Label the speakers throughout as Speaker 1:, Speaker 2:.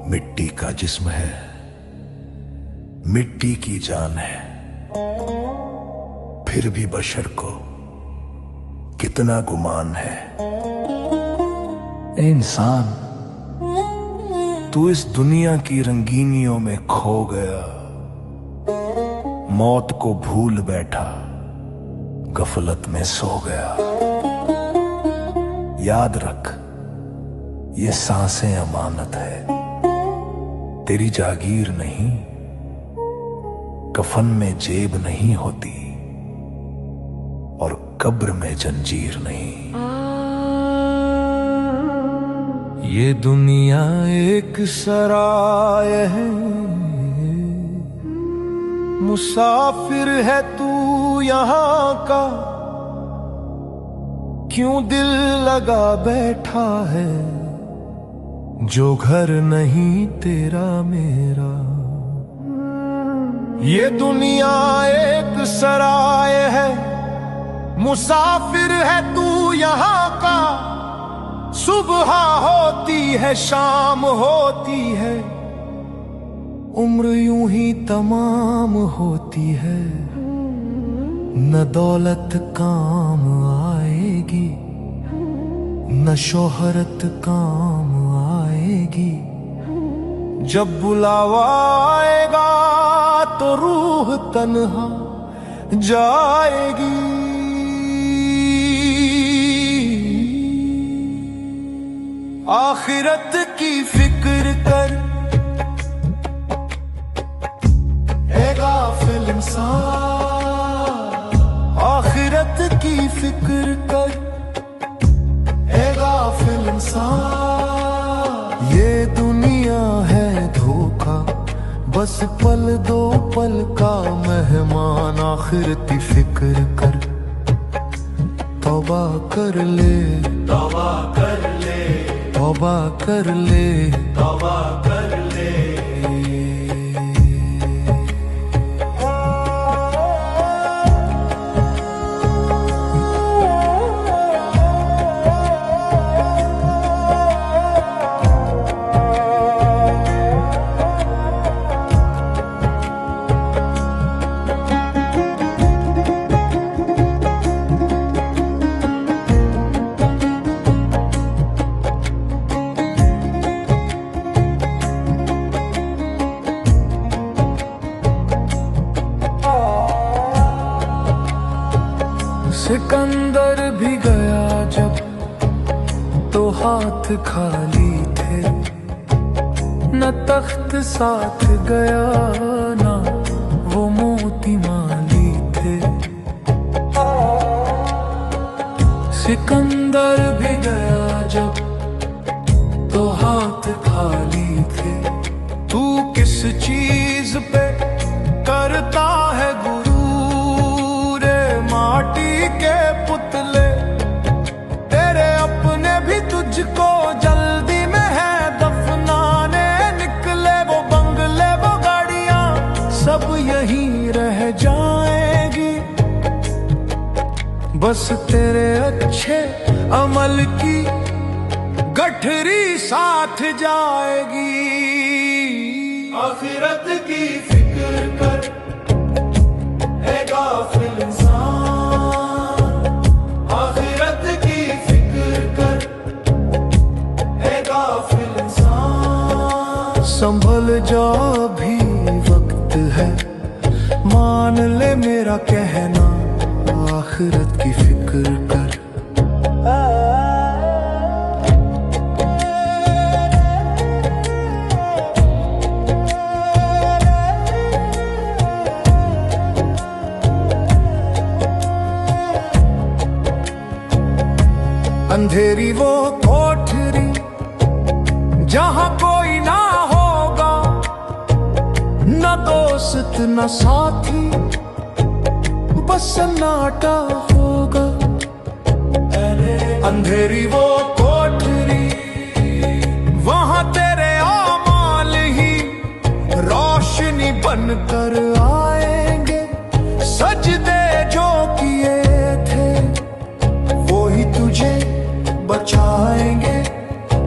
Speaker 1: मिट्टी का जिस्म है, मिट्टी की जान है, फिर भी बशर को कितना गुमान है। ए इंसान, तू इस दुनिया की रंगीनियों में खो गया, मौत को भूल बैठा, गफलत में सो गया। याद रख, ये सांसें अमानत है, तेरी जागीर नहीं, कफन में जेब नहीं होती और कब्र में जंजीर नहीं। ये दुनिया एक सराय है, मुसाफिर है तू यहाँ का, क्यों दिल लगा बैठा है, जो घर नहीं तेरा मेरा। ये दुनिया एक सराय है, मुसाफिर है तू यहाँ का, सुबह होती है शाम होती है, उम्र यूं ही तमाम होती है। न दौलत काम आएगी, न शोहरत काम आएगी, जब बुलावा आएगा तो रूह तन्हा जाएगी। आखिरत की फिक्र कर ए गाफिल इंसान, आखिरत की फिक्र कर ए गाफिल इंसान। ये दुनिया है धोखा, बस पल दो पल का मेहमान। आखिरत की फिक्र कर, तौबा कर ले, तौबा कर ले, तौबा कर ले, तौबा कर ले। सिकंदर भी गया जब तो हाथ खाली थे, न तख्त साथ गया ना वो मोती माली थे। सिकंदर भी गया जब तो हाथ खाली थे, तू किस चीज पे करता है गुरूर माटी के पुतले। तेरे अपने भी तुझको जल्दी में है दफनाने निकले, वो बंगले वो गाड़ियां सब यहीं रह जाएगी, बस तेरे अच्छे अमल की गठरी साथ जाएगी। आखिरत की फिक्र कर ए गाफिल इंसान, आखिरत की फिक्र कर ए गाफिल इंसान। संभल जा भी वक्त है, मान ले मेरा कहना, आखिरत की फिक्र कर। अंधेरी वो कोठरी जहां कोई ना होगा, न दोस्त न साथी, बस सन्नाटा होगा। अंधेरी वो कोठरी, वहां बचाएंगे।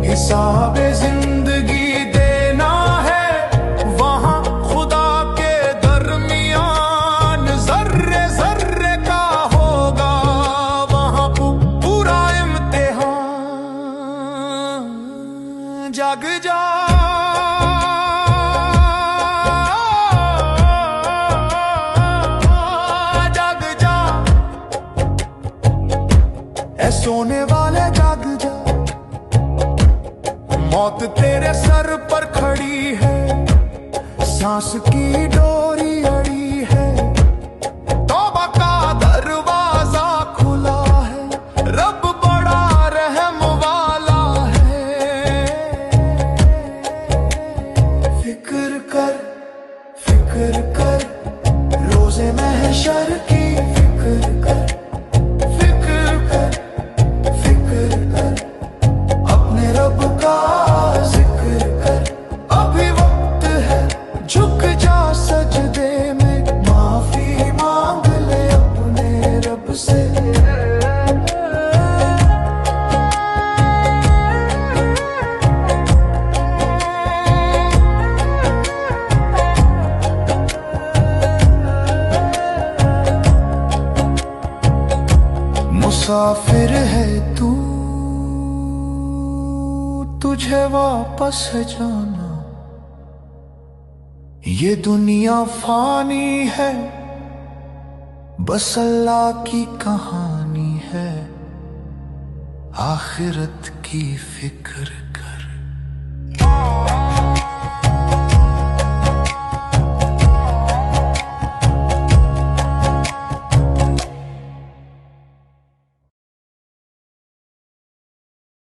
Speaker 1: हिसाब जिंदगी देना है वहाँ खुदा के दरमियान, जर्रे जर्रे का होगा वहाँ पूरा इम्तिहान। जग जा ऐ सोने वाले जाग जा, मौत तेरे सर पर खड़ी है, सांस की डोरी अड़ी है, तौबा का दरवाजा खुला है, रब बड़ा रहम वाला है। फिक्र कर रोज़े महशर की फिक्र कर, अपने रब का जिक्र कर। अभी वक्त है झुक जा सजदे में, माफी मांग ले अपने रब से। मुसाफिर है तू, तुझे वापस जाना, ये दुनिया फानी है, बस अल्लाह की कहानी है, आखिरत की फिक्र